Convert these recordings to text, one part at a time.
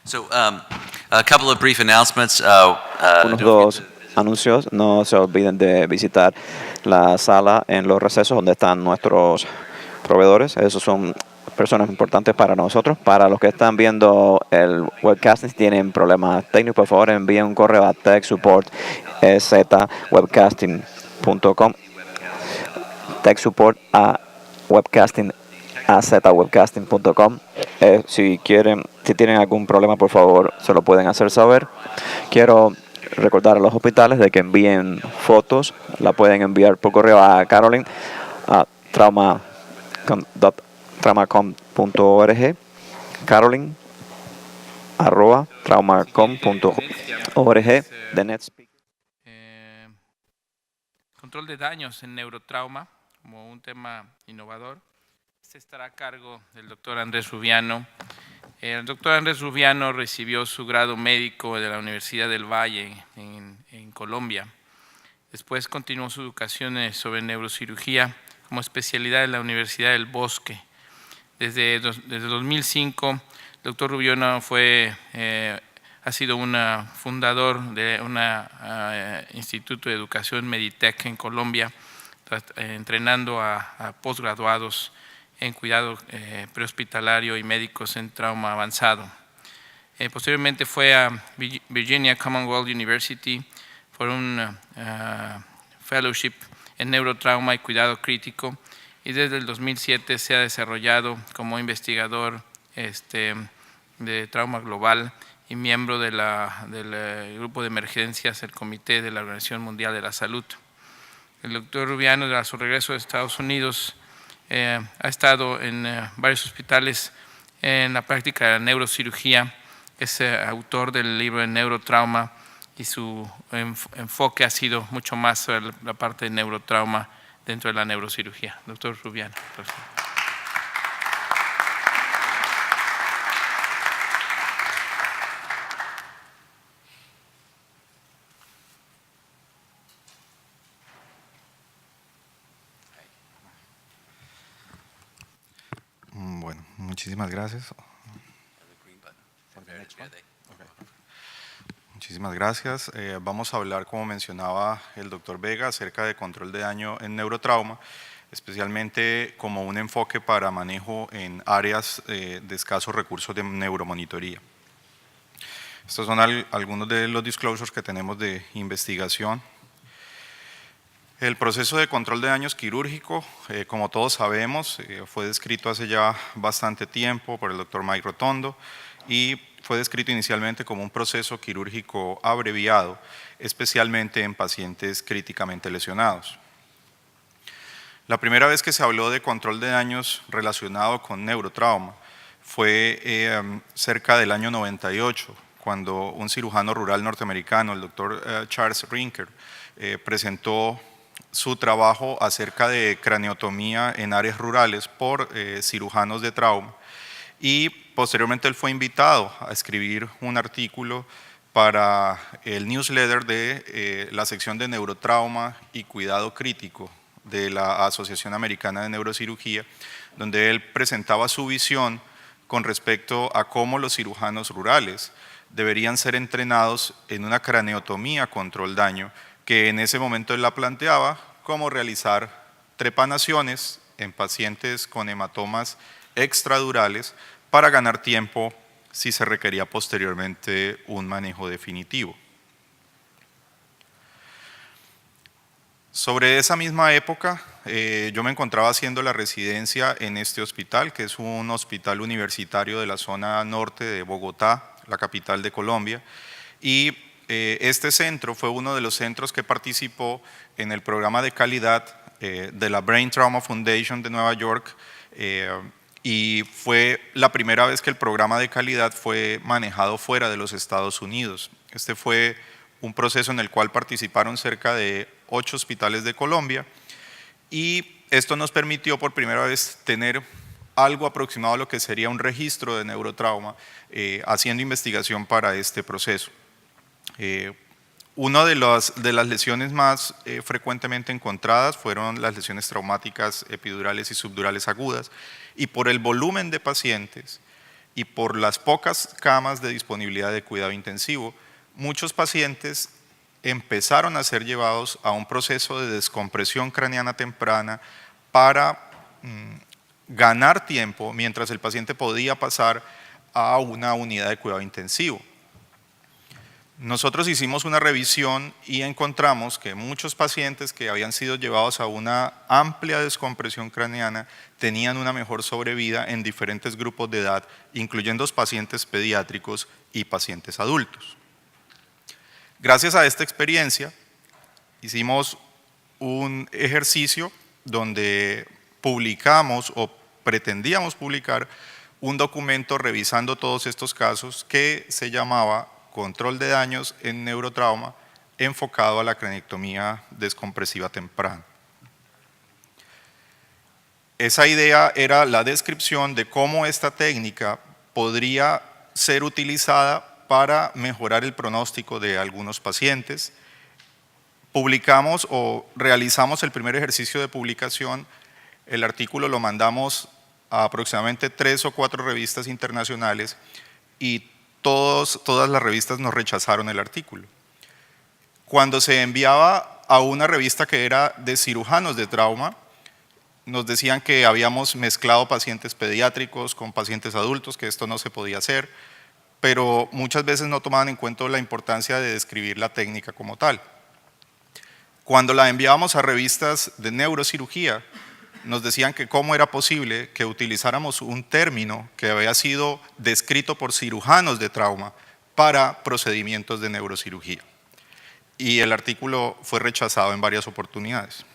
So, a couple of brief announcements. Unos dos anuncios. No se olviden de visitar la sala en los recesos donde están nuestros proveedores. Esos son personas importantes para nosotros. Para los que están viendo el webcast y tienen problemas técnicos, por favor envíen un correo a techsupport@webcasting.com. techsupport a webcasting.com. Si tienen algún problema, por favor, se lo pueden hacer saber. Quiero recordar a los hospitales de que envíen fotos. La pueden enviar por correo a Carolyn a traumacom.org. Carolyn @traumacom.org. The next Control de daños en neurotrauma como un tema innovador. Este estará a cargo del doctor Andrés Rubiano. El doctor Andrés Rubiano recibió su grado médico de la Universidad del Valle en Colombia. Después continuó su educación sobre neurocirugía como especialidad en la Universidad del Bosque. Desde 2005, el doctor Rubiano ha sido un fundador de un instituto de educación Meditech en Colombia, entrenando a posgraduados en cuidado prehospitalario y médicos en trauma avanzado. Posteriormente fue a Virginia Commonwealth University por un fellowship en neurotrauma y cuidado crítico, y desde el 2007 se ha desarrollado como investigador de trauma global y miembro del grupo de emergencias del Comité de la Organización Mundial de la Salud. El doctor Rubiano, a su regreso de Estados Unidos, ha estado en varios hospitales en la práctica de la neurocirugía. Es autor del libro de neurotrauma y su enfoque ha sido mucho más sobre la parte de neurotrauma dentro de la neurocirugía. Doctor Rubiano. Bueno, muchísimas gracias. Muchísimas gracias. Vamos a hablar, como mencionaba el doctor Vega, acerca de control de daño en neurotrauma, especialmente como un enfoque para manejo en áreas de escasos recursos de neuromonitoría. Estos son algunos de los disclosures que tenemos de investigación. El proceso de control de daños quirúrgico, como todos sabemos, fue descrito hace ya bastante tiempo por el doctor Mike Rotondo y fue descrito inicialmente como un proceso quirúrgico abreviado, especialmente en pacientes críticamente lesionados. La primera vez que se habló de control de daños relacionado con neurotrauma fue cerca del año 98, cuando un cirujano rural norteamericano, el doctor Charles Rinker, presentó su trabajo acerca de craneotomía en áreas rurales por cirujanos de trauma, y posteriormente él fue invitado a escribir un artículo para el newsletter de la sección de neurotrauma y cuidado crítico de la Asociación Americana de Neurocirugía, donde él presentaba su visión con respecto a cómo los cirujanos rurales deberían ser entrenados en una craneotomía control daño, que en ese momento él la planteaba como realizar trepanaciones en pacientes con hematomas extradurales para ganar tiempo si se requería posteriormente un manejo definitivo. Sobre esa misma época, yo me encontraba haciendo la residencia en este hospital, que es un hospital universitario de la zona norte de Bogotá, la capital de Colombia, y este centro fue uno de los centros que participó en el programa de calidad de la Brain Trauma Foundation de Nueva York, y fue la primera vez que el programa de calidad fue manejado fuera de los Estados Unidos. Este fue un proceso en el cual participaron cerca de 8 hospitales de Colombia, y esto nos permitió por primera vez tener algo aproximado a lo que sería un registro de neurotrauma, haciendo investigación para este proceso. Una de las lesiones más frecuentemente encontradas fueron las lesiones traumáticas epidurales y subdurales agudas, y por el volumen de pacientes y por las pocas camas de disponibilidad de cuidado intensivo, muchos pacientes empezaron a ser llevados a un proceso de descompresión craneana temprana para ganar tiempo mientras el paciente podía pasar a una unidad de cuidado intensivo. Nosotros hicimos una revisión y encontramos que muchos pacientes que habían sido llevados a una amplia descompresión craneana tenían una mejor sobrevida en diferentes grupos de edad, incluyendo pacientes pediátricos y pacientes adultos. Gracias a esta experiencia, hicimos un ejercicio donde publicamos o pretendíamos publicar un documento revisando todos estos casos que se llamaba Control de daños en neurotrauma enfocado a la cranectomía descompresiva temprana. Esa idea era la descripción de cómo esta técnica podría ser utilizada para mejorar el pronóstico de algunos pacientes. Publicamos o realizamos el primer ejercicio de publicación. El artículo lo mandamos a aproximadamente 3 o 4 revistas internacionales y todas las revistas nos rechazaron el artículo. Cuando se enviaba a una revista que era de cirujanos de trauma, nos decían que habíamos mezclado pacientes pediátricos con pacientes adultos, que esto no se podía hacer, pero muchas veces no tomaban en cuenta la importancia de describir la técnica como tal. Cuando la enviábamos a revistas de neurocirugía, nos decían que cómo era posible que utilizáramos un término que había sido descrito por cirujanos de trauma para procedimientos de neurocirugía. Y el artículo fue rechazado en varias oportunidades.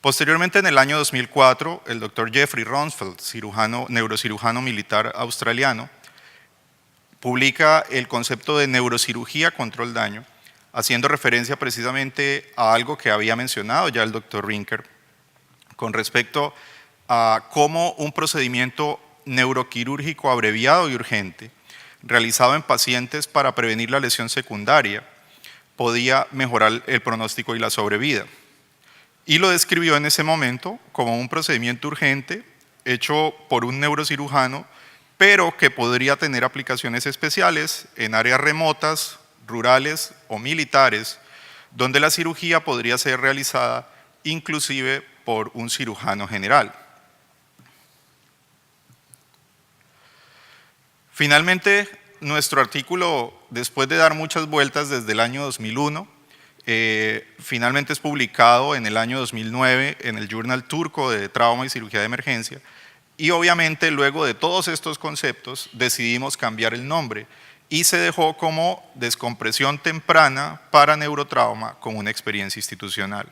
Posteriormente, en el año 2004, el doctor Jeffrey Ronsfeld, neurocirujano militar australiano, publica el concepto de neurocirugía control daño, haciendo referencia precisamente a algo que había mencionado ya el doctor Rinker, con respecto a cómo un procedimiento neuroquirúrgico abreviado y urgente, realizado en pacientes para prevenir la lesión secundaria, podía mejorar el pronóstico y la sobrevida. Y lo describió en ese momento como un procedimiento urgente hecho por un neurocirujano, pero que podría tener aplicaciones especiales en áreas remotas, rurales o militares, donde la cirugía podría ser realizada inclusive por un cirujano general. Finalmente, nuestro artículo, después de dar muchas vueltas desde el año 2001, finalmente es publicado en el año 2009 en el Journal Turco de Trauma y Cirugía de Emergencia, y obviamente luego de todos estos conceptos decidimos cambiar el nombre y se dejó como descompresión temprana para neurotrauma con una experiencia institucional.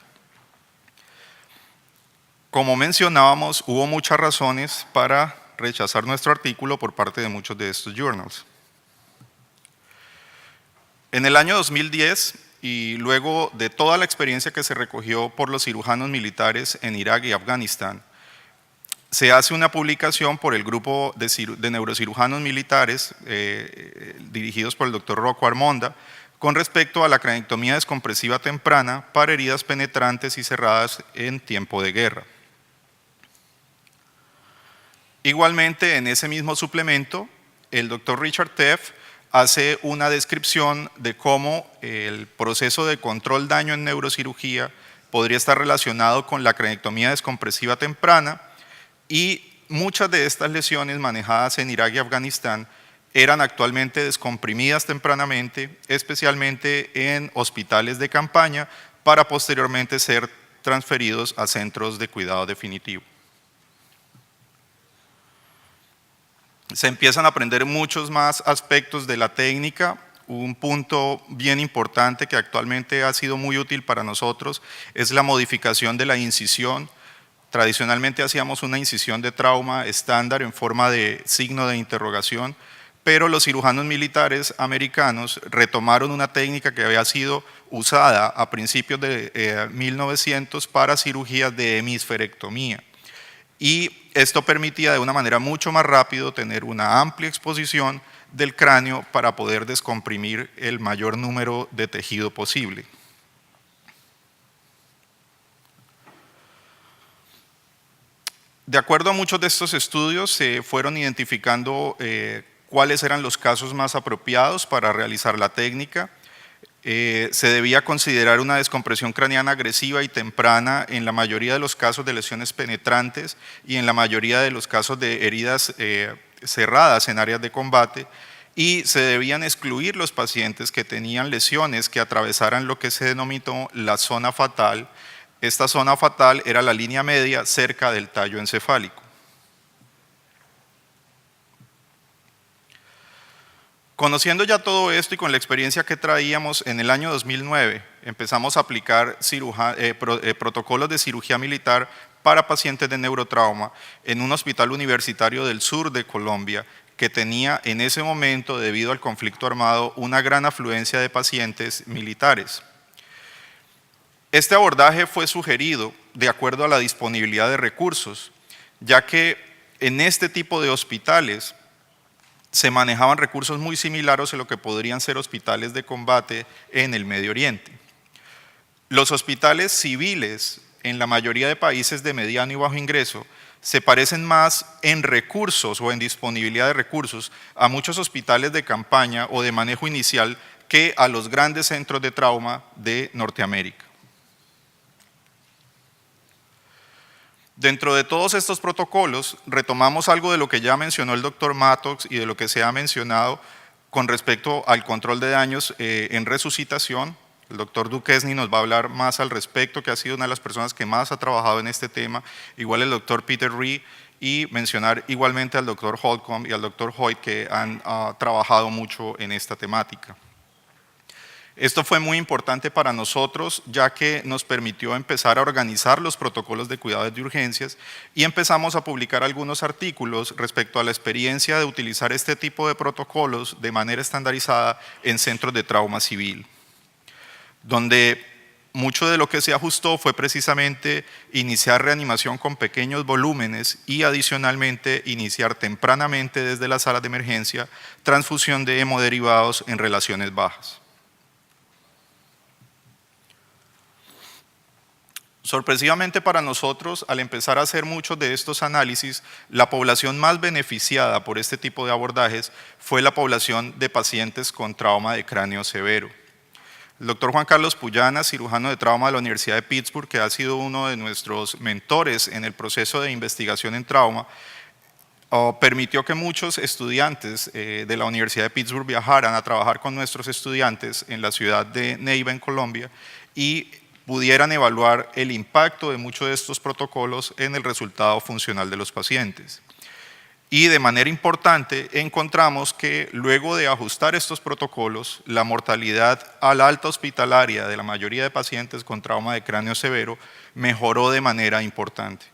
Como mencionábamos, hubo muchas razones para rechazar nuestro artículo por parte de muchos de estos journals. En el año 2010, y luego de toda la experiencia que se recogió por los cirujanos militares en Irak y Afganistán, se hace una publicación por el grupo de neurocirujanos militares dirigidos por el doctor Rocco Armonda con respecto a la cranectomía descompresiva temprana para heridas penetrantes y cerradas en tiempo de guerra. Igualmente, en ese mismo suplemento, el doctor Richard Teff hace una descripción de cómo el proceso de control daño en neurocirugía podría estar relacionado con la cranectomía descompresiva temprana, y muchas de estas lesiones manejadas en Irak y Afganistán eran actualmente descomprimidas tempranamente, especialmente en hospitales de campaña, para posteriormente ser transferidos a centros de cuidado definitivo. Se empiezan a aprender muchos más aspectos de la técnica. Un punto bien importante que actualmente ha sido muy útil para nosotros es la modificación de la incisión. Tradicionalmente hacíamos una incisión de trauma estándar en forma de signo de interrogación, pero los cirujanos militares americanos retomaron una técnica que había sido usada a principios de 1900 para cirugías de hemisferectomía. Y esto permitía de una manera mucho más rápida tener una amplia exposición del cráneo para poder descomprimir el mayor número de tejido posible. De acuerdo a muchos de estos estudios, se fueron identificando cuáles eran los casos más apropiados para realizar la técnica. Se debía considerar una descompresión craneana agresiva y temprana en la mayoría de los casos de lesiones penetrantes y en la mayoría de los casos de heridas cerradas en áreas de combate, y se debían excluir los pacientes que tenían lesiones que atravesaran lo que se denominó la zona fatal. Esta zona fatal era la línea media cerca del tallo encefálico. Conociendo ya todo esto y con la experiencia que traíamos, en el año 2009 empezamos a aplicar protocolos de cirugía militar para pacientes de neurotrauma en un hospital universitario del sur de Colombia que tenía en ese momento, debido al conflicto armado, una gran afluencia de pacientes militares. Este abordaje fue sugerido de acuerdo a la disponibilidad de recursos, ya que en este tipo de hospitales se manejaban recursos muy similares a lo que podrían ser hospitales de combate en el Medio Oriente. Los hospitales civiles en la mayoría de países de mediano y bajo ingreso se parecen más en recursos o en disponibilidad de recursos a muchos hospitales de campaña o de manejo inicial que a los grandes centros de trauma de Norteamérica. Dentro de todos estos protocolos, retomamos algo de lo que ya mencionó el doctor Mattox y de lo que se ha mencionado con respecto al control de daños en resucitación. El doctor Duquesne nos va a hablar más al respecto, que ha sido una de las personas que más ha trabajado en este tema, igual el doctor Peter Ree, y mencionar igualmente al doctor Holcomb y al doctor Hoyt, que han trabajado mucho en esta temática. Esto fue muy importante para nosotros, ya que nos permitió empezar a organizar los protocolos de cuidados de urgencias y empezamos a publicar algunos artículos respecto a la experiencia de utilizar este tipo de protocolos de manera estandarizada en centros de trauma civil, donde mucho de lo que se ajustó fue precisamente iniciar reanimación con pequeños volúmenes y adicionalmente iniciar tempranamente desde la sala de emergencia transfusión de hemoderivados en relaciones bajas. Sorpresivamente para nosotros, al empezar a hacer muchos de estos análisis, la población más beneficiada por este tipo de abordajes fue la población de pacientes con trauma de cráneo severo. El doctor Juan Carlos Puyana, cirujano de trauma de la Universidad de Pittsburgh, que ha sido uno de nuestros mentores en el proceso de investigación en trauma, permitió que muchos estudiantes de la Universidad de Pittsburgh viajaran a trabajar con nuestros estudiantes en la ciudad de Neiva, en Colombia, y pudieran evaluar el impacto de muchos de estos protocolos en el resultado funcional de los pacientes. Y de manera importante encontramos que luego de ajustar estos protocolos, la mortalidad a la alta hospitalaria de la mayoría de pacientes con trauma de cráneo severo mejoró de manera importante.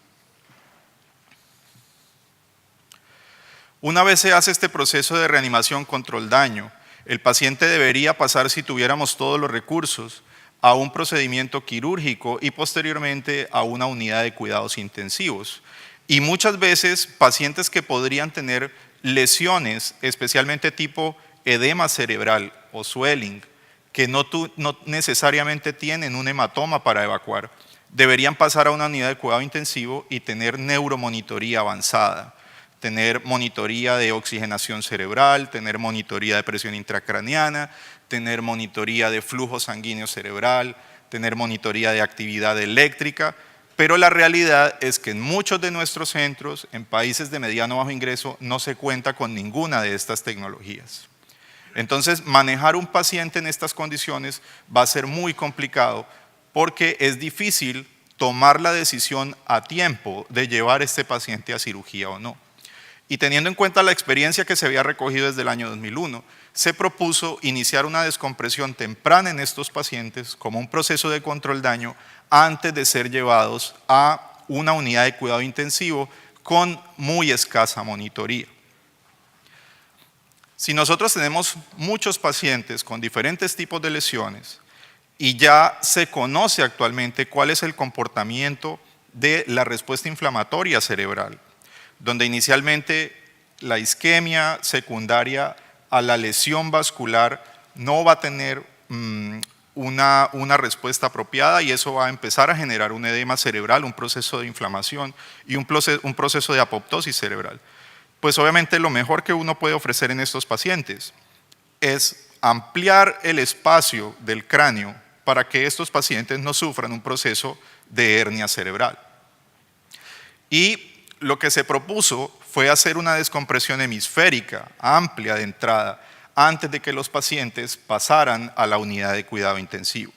Una vez se hace este proceso de reanimación control daño, el paciente debería pasar, si tuviéramos todos los recursos, a un procedimiento quirúrgico y posteriormente a una unidad de cuidados intensivos. Y muchas veces pacientes que podrían tener lesiones, especialmente tipo edema cerebral o swelling, que no necesariamente tienen un hematoma para evacuar, deberían pasar a una unidad de cuidado intensivo y tener neuromonitoría avanzada, tener monitoría de oxigenación cerebral, tener monitoría de presión intracraneana, tener monitoría de flujo sanguíneo cerebral, tener monitoría de actividad eléctrica, pero la realidad es que en muchos de nuestros centros, en países de mediano o bajo ingreso, no se cuenta con ninguna de estas tecnologías. Entonces, manejar un paciente en estas condiciones va a ser muy complicado porque es difícil tomar la decisión a tiempo de llevar a este paciente a cirugía o no. Y teniendo en cuenta la experiencia que se había recogido desde el año 2001, se propuso iniciar una descompresión temprana en estos pacientes como un proceso de control daño antes de ser llevados a una unidad de cuidado intensivo con muy escasa monitoría. Si nosotros tenemos muchos pacientes con diferentes tipos de lesiones y ya se conoce actualmente cuál es el comportamiento de la respuesta inflamatoria cerebral, donde inicialmente la isquemia secundaria a la lesión vascular no va a tener una respuesta apropiada y eso va a empezar a generar un edema cerebral, un proceso de inflamación y un proceso de apoptosis cerebral. Pues obviamente lo mejor que uno puede ofrecer en estos pacientes es ampliar el espacio del cráneo para que estos pacientes no sufran un proceso de hernia cerebral. Y lo que se propuso fue hacer una descompresión hemisférica amplia de entrada antes de que los pacientes pasaran a la unidad de cuidado intensivo.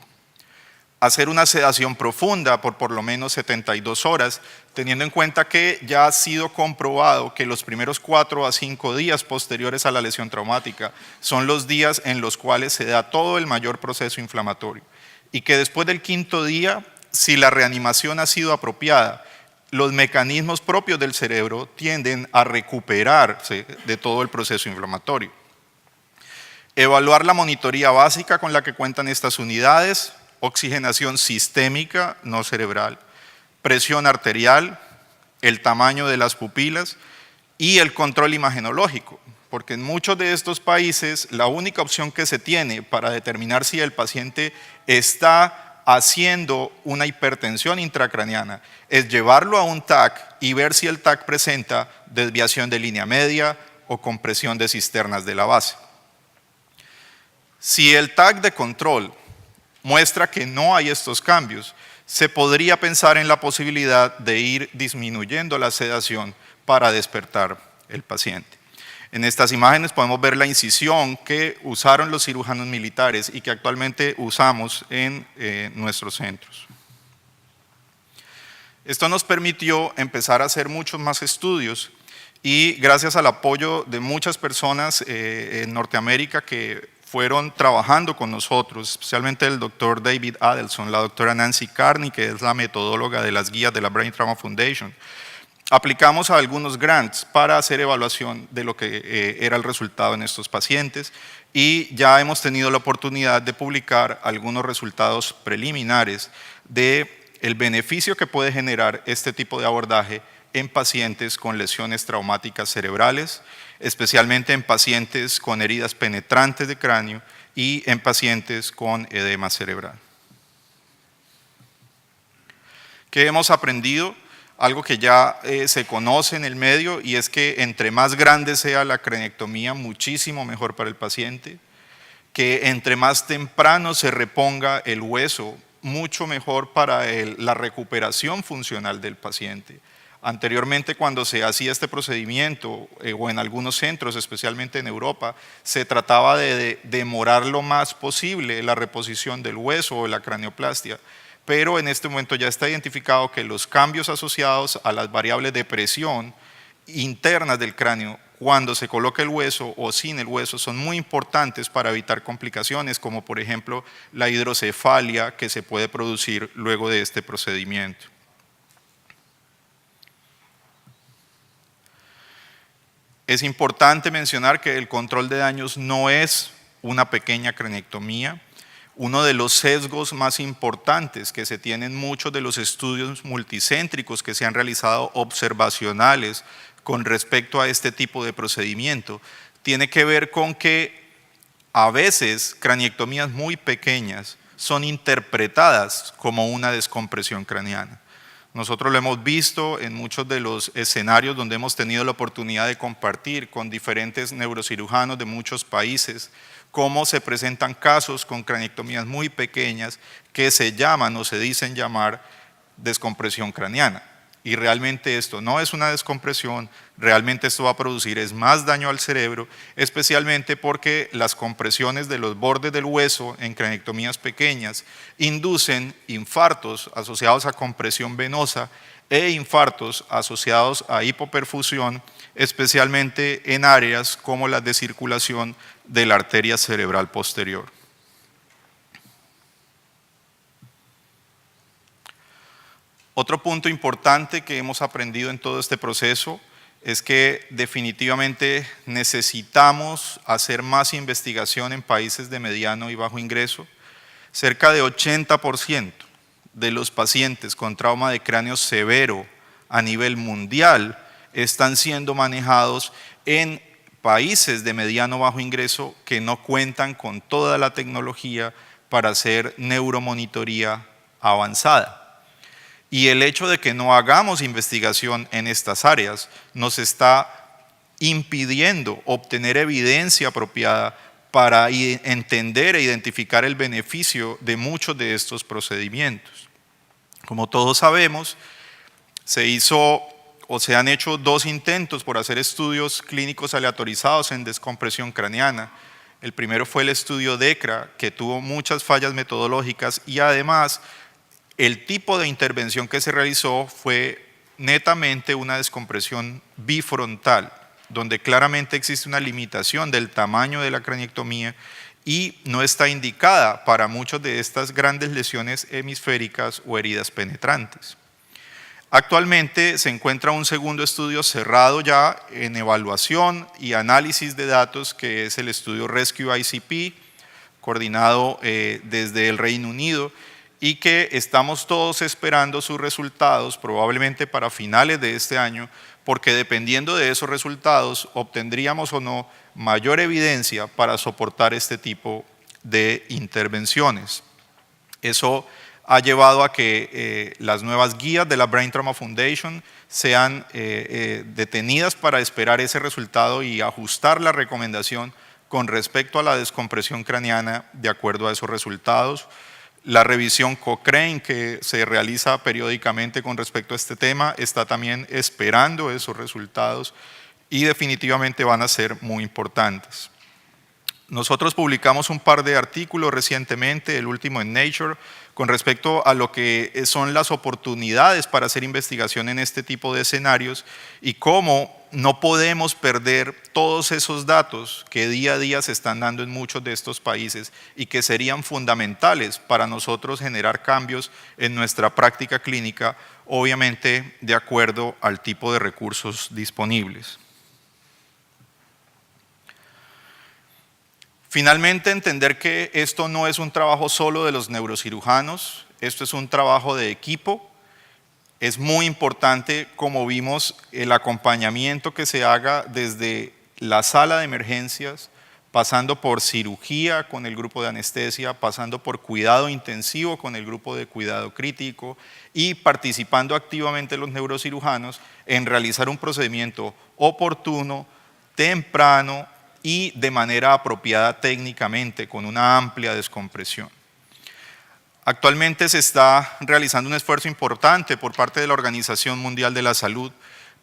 Hacer una sedación profunda por lo menos 72 horas, teniendo en cuenta que ya ha sido comprobado que los primeros 4 a 5 días posteriores a la lesión traumática son los días en los cuales se da todo el mayor proceso inflamatorio y que después del 5.º día, si la reanimación ha sido apropiada, los mecanismos propios del cerebro tienden a recuperarse de todo el proceso inflamatorio. Evaluar la monitoría básica con la que cuentan estas unidades, oxigenación sistémica, no cerebral, presión arterial, el tamaño de las pupilas y el control imagenológico, porque en muchos de estos países la única opción que se tiene para determinar si el paciente está haciendo una hipertensión intracraniana es llevarlo a un TAC y ver si el TAC presenta desviación de línea media o compresión de cisternas de la base. Si el TAC de control muestra que no hay estos cambios, se podría pensar en la posibilidad de ir disminuyendo la sedación para despertar el paciente. En estas imágenes podemos ver la incisión que usaron los cirujanos militares y que actualmente usamos en nuestros centros. Esto nos permitió empezar a hacer muchos más estudios y gracias al apoyo de muchas personas en Norteamérica que fueron trabajando con nosotros, especialmente el doctor David Adelson, la doctora Nancy Carney, que es la metodóloga de las guías de la Brain Trauma Foundation. Aplicamos a algunos grants para hacer evaluación de lo que era el resultado en estos pacientes y ya hemos tenido la oportunidad de publicar algunos resultados preliminares del beneficio que puede generar este tipo de abordaje en pacientes con lesiones traumáticas cerebrales, especialmente en pacientes con heridas penetrantes de cráneo y en pacientes con edema cerebral. ¿Qué hemos aprendido? Algo que ya se conoce en el medio y es que entre más grande sea la craniectomía, muchísimo mejor para el paciente, que entre más temprano se reponga el hueso, mucho mejor para la recuperación funcional del paciente. Anteriormente, cuando se hacía este procedimiento, o en algunos centros, especialmente en Europa, se trataba de demorar lo más posible la reposición del hueso o la cranioplastia, pero en este momento ya está identificado que los cambios asociados a las variables de presión internas del cráneo, cuando se coloca el hueso o sin el hueso, son muy importantes para evitar complicaciones, como por ejemplo la hidrocefalia que se puede producir luego de este procedimiento. Es importante mencionar que el control de daños no es una pequeña craniectomía. Uno de los sesgos más importantes que se tienen en muchos de los estudios multicéntricos que se han realizado observacionales con respecto a este tipo de procedimiento tiene que ver con que a veces craniectomías muy pequeñas son interpretadas como una descompresión craneana. Nosotros lo hemos visto en muchos de los escenarios donde hemos tenido la oportunidad de compartir con diferentes neurocirujanos de muchos países cómo se presentan casos con craniectomías muy pequeñas que se llaman o se dicen llamar descompresión craneana. Y realmente esto no es una descompresión, realmente esto va a producir es más daño al cerebro, especialmente porque las compresiones de los bordes del hueso en craniectomías pequeñas inducen infartos asociados a compresión venosa e infartos asociados a hipoperfusión, especialmente en áreas como las de circulación de la arteria cerebral posterior. Otro punto importante que hemos aprendido en todo este proceso es que definitivamente necesitamos hacer más investigación en países de mediano y bajo ingreso. Cerca de 80% de los pacientes con trauma de cráneo severo a nivel mundial están siendo manejados en países de mediano o bajo ingreso que no cuentan con toda la tecnología para hacer neuromonitoría avanzada. Y el hecho de que no hagamos investigación en estas áreas nos está impidiendo obtener evidencia apropiada para entender e identificar el beneficio de muchos de estos procedimientos. Como todos sabemos, se han hecho 2 intentos por hacer estudios clínicos aleatorizados en descompresión craneana. El primero fue el estudio DECRA, que tuvo muchas fallas metodológicas y además el tipo de intervención que se realizó fue netamente una descompresión bifrontal, donde claramente existe una limitación del tamaño de la craniectomía y no está indicada para muchas de estas grandes lesiones hemisféricas o heridas penetrantes. Actualmente se encuentra un segundo estudio cerrado ya en evaluación y análisis de datos, que es el estudio Rescue ICP, coordinado desde el Reino Unido, y que estamos todos esperando sus resultados probablemente para finales de este año, porque dependiendo de esos resultados obtendríamos o no mayor evidencia para soportar este tipo de intervenciones. Eso ha llevado a que las nuevas guías de la Brain Trauma Foundation sean detenidas para esperar ese resultado y ajustar la recomendación con respecto a la descompresión craneana de acuerdo a esos resultados. La revisión Cochrane, que se realiza periódicamente con respecto a este tema, está también esperando esos resultados y definitivamente van a ser muy importantes. Nosotros publicamos un par de artículos recientemente, el último en Nature, con respecto a lo que son las oportunidades para hacer investigación en este tipo de escenarios y cómo no podemos perder todos esos datos que día a día se están dando en muchos de estos países y que serían fundamentales para nosotros generar cambios en nuestra práctica clínica, obviamente de acuerdo al tipo de recursos disponibles. Finalmente, entender que esto no es un trabajo solo de los neurocirujanos, esto es un trabajo de equipo. Es muy importante, como vimos, el acompañamiento que se haga desde la sala de emergencias, pasando por cirugía con el grupo de anestesia, pasando por cuidado intensivo con el grupo de cuidado crítico y participando activamente los neurocirujanos en realizar un procedimiento oportuno, temprano y de manera apropiada técnicamente, con una amplia descompresión. Actualmente se está realizando un esfuerzo importante por parte de la Organización Mundial de la Salud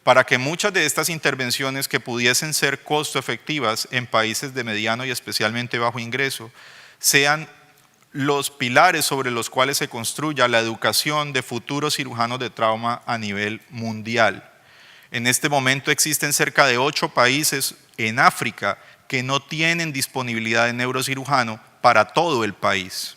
para que muchas de estas intervenciones que pudiesen ser costo efectivas en países de mediano y especialmente bajo ingreso sean los pilares sobre los cuales se construya la educación de futuros cirujanos de trauma a nivel mundial. En este momento existen cerca de 8 países en África que no tienen disponibilidad de neurocirujano para todo el país.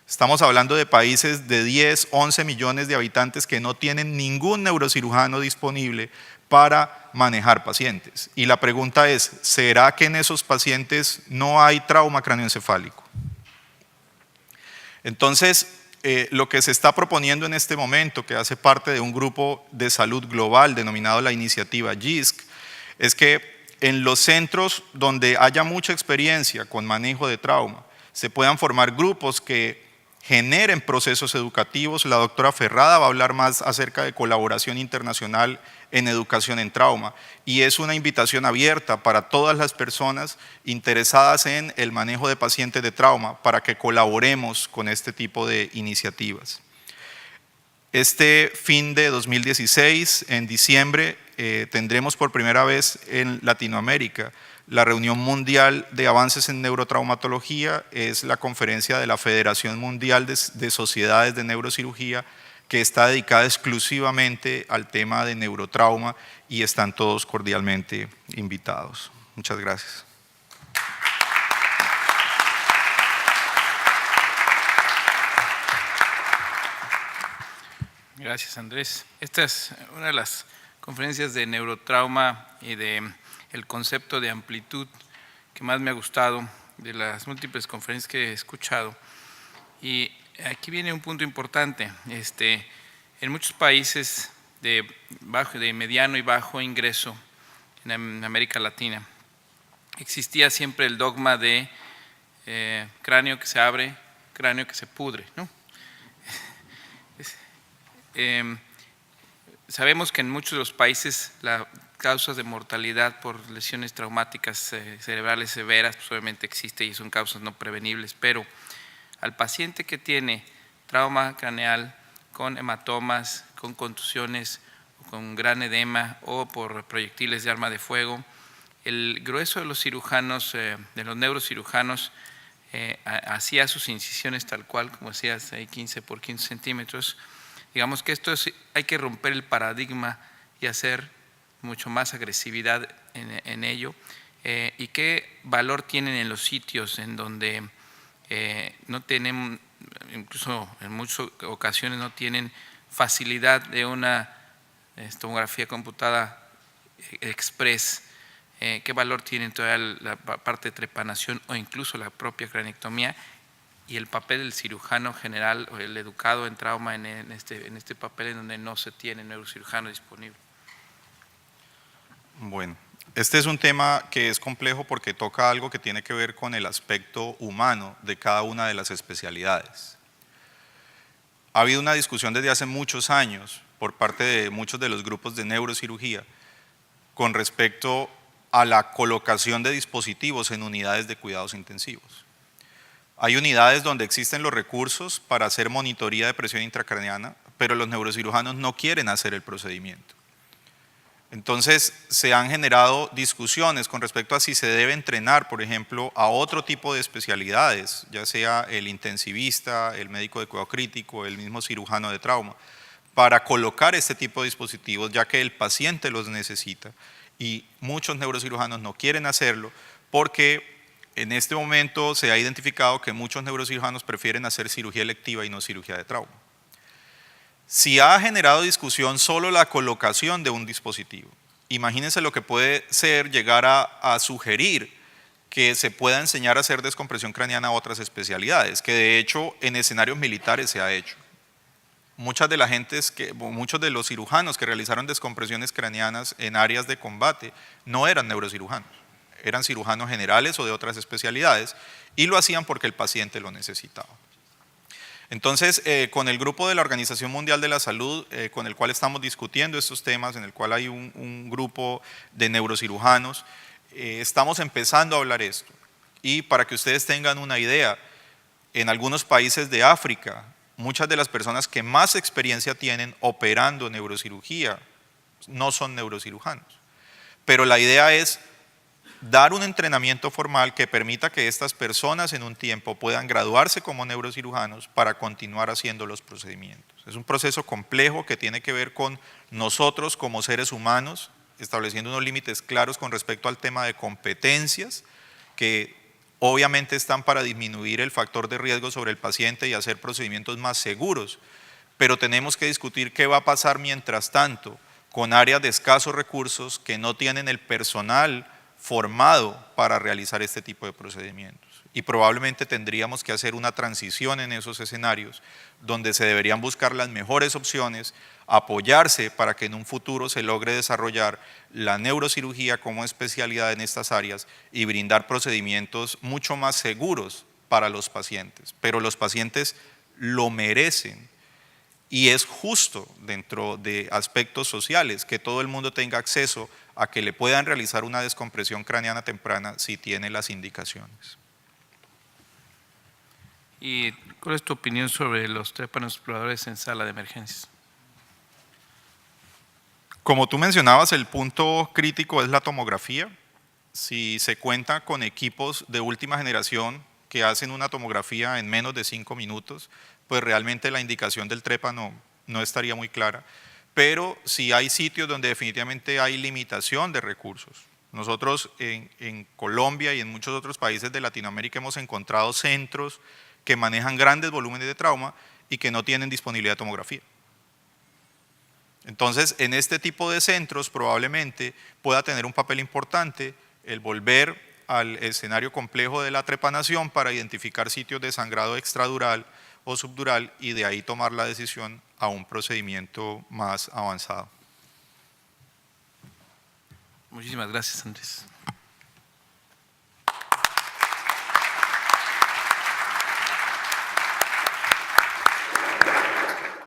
Estamos hablando de países de 10, 11 millones de habitantes que no tienen ningún neurocirujano disponible para manejar pacientes. Y la pregunta es, ¿será que en esos pacientes no hay trauma craneoencefálico? Entonces, lo que se está proponiendo en este momento, que hace parte de un grupo de salud global denominado la iniciativa GISC, es que en los centros donde haya mucha experiencia con manejo de trauma, se puedan formar grupos que generen procesos educativos. La doctora Ferrada va a hablar más acerca de colaboración internacional en educación en trauma y es una invitación abierta para todas las personas interesadas en el manejo de pacientes de trauma para que colaboremos con este tipo de iniciativas. Este fin de 2016, en diciembre, tendremos por primera vez en Latinoamérica la reunión mundial de avances en neurotraumatología. Es la conferencia de la Federación Mundial de Sociedades de Neurocirugía, que está dedicada exclusivamente al tema de neurotrauma y están todos cordialmente invitados. Muchas gracias. Gracias, Andrés. Esta es una de las conferencias de neurotrauma y de el concepto de amplitud que más me ha gustado de las múltiples conferencias que he escuchado. Y aquí viene un punto importante. En muchos países de mediano y bajo ingreso en América Latina existía siempre el dogma de cráneo que se abre, cráneo que se pudre, ¿no? Sabemos que en muchos de los países las causas de mortalidad por lesiones traumáticas cerebrales severas pues obviamente existe y son causas no prevenibles, pero al paciente que tiene trauma craneal con hematomas, con contusiones, con gran edema o por proyectiles de arma de fuego, el grueso de los cirujanos, de los neurocirujanos, hacía sus incisiones tal cual, como decías, 15 por 15 centímetros. Digamos que hay que romper el paradigma y hacer mucho más agresividad en ello. ¿Y qué valor tienen en los sitios en donde no tienen, incluso en muchas ocasiones no tienen facilidad de una tomografía computada express? ¿Qué valor tiene toda la parte de trepanación o incluso la propia cranectomía? Y el papel del cirujano general o el educado en trauma en este papel en donde no se tiene neurocirujano disponible. Bueno, este es un tema que es complejo porque toca algo que tiene que ver con el aspecto humano de cada una de las especialidades. Ha habido una discusión desde hace muchos años por parte de muchos de los grupos de neurocirugía con respecto a la colocación de dispositivos en unidades de cuidados intensivos. Hay unidades donde existen los recursos para hacer monitoría de presión intracraneana, pero los neurocirujanos no quieren hacer el procedimiento. Entonces se han generado discusiones con respecto a si se debe entrenar, por ejemplo, a otro tipo de especialidades, ya sea el intensivista, el médico de cuidado crítico, el mismo cirujano de trauma, para colocar este tipo de dispositivos, ya que el paciente los necesita y muchos neurocirujanos no quieren hacerlo porque en este momento se ha identificado que muchos neurocirujanos prefieren hacer cirugía electiva y no cirugía de trauma. Si ha generado discusión solo la colocación de un dispositivo, imagínense lo que puede ser llegar a sugerir que se pueda enseñar a hacer descompresión craneana a otras especialidades, que de hecho en escenarios militares se ha hecho. Muchos de los cirujanos que realizaron descompresiones craneanas en áreas de combate no eran neurocirujanos, eran cirujanos generales o de otras especialidades y lo hacían porque el paciente lo necesitaba. Entonces, con el grupo de la Organización Mundial de la Salud, con el cual estamos discutiendo estos temas, en el cual hay un grupo de neurocirujanos, estamos empezando a hablar esto. Y para que ustedes tengan una idea, en algunos países de África, muchas de las personas que más experiencia tienen operando neurocirugía no son neurocirujanos. Pero la idea es dar un entrenamiento formal que permita que estas personas en un tiempo puedan graduarse como neurocirujanos para continuar haciendo los procedimientos. Es un proceso complejo que tiene que ver con nosotros como seres humanos, estableciendo unos límites claros con respecto al tema de competencias que obviamente están para disminuir el factor de riesgo sobre el paciente y hacer procedimientos más seguros, pero tenemos que discutir qué va a pasar mientras tanto con áreas de escasos recursos que no tienen el personal formado para realizar este tipo de procedimientos. Y probablemente tendríamos que hacer una transición en esos escenarios donde se deberían buscar las mejores opciones, apoyarse para que en un futuro se logre desarrollar la neurocirugía como especialidad en estas áreas y brindar procedimientos mucho más seguros para los pacientes. Pero los pacientes lo merecen y es justo dentro de aspectos sociales que todo el mundo tenga acceso a que le puedan realizar una descompresión craneana temprana si tiene las indicaciones. ¿Y cuál es tu opinión sobre los trépanos exploradores en sala de emergencias? Como tú mencionabas, el punto crítico es la tomografía. Si se cuenta con equipos de última generación que hacen una tomografía en menos de 5 minutos, pues realmente la indicación del trépano no estaría muy clara. Pero sí hay sitios donde definitivamente hay limitación de recursos. Nosotros en Colombia y en muchos otros países de Latinoamérica hemos encontrado centros que manejan grandes volúmenes de trauma y que no tienen disponibilidad de tomografía. Entonces, en este tipo de centros probablemente pueda tener un papel importante el volver al escenario complejo de la trepanación para identificar sitios de sangrado extradural o subdural y de ahí tomar la decisión a un procedimiento más avanzado. Muchísimas gracias, Andrés.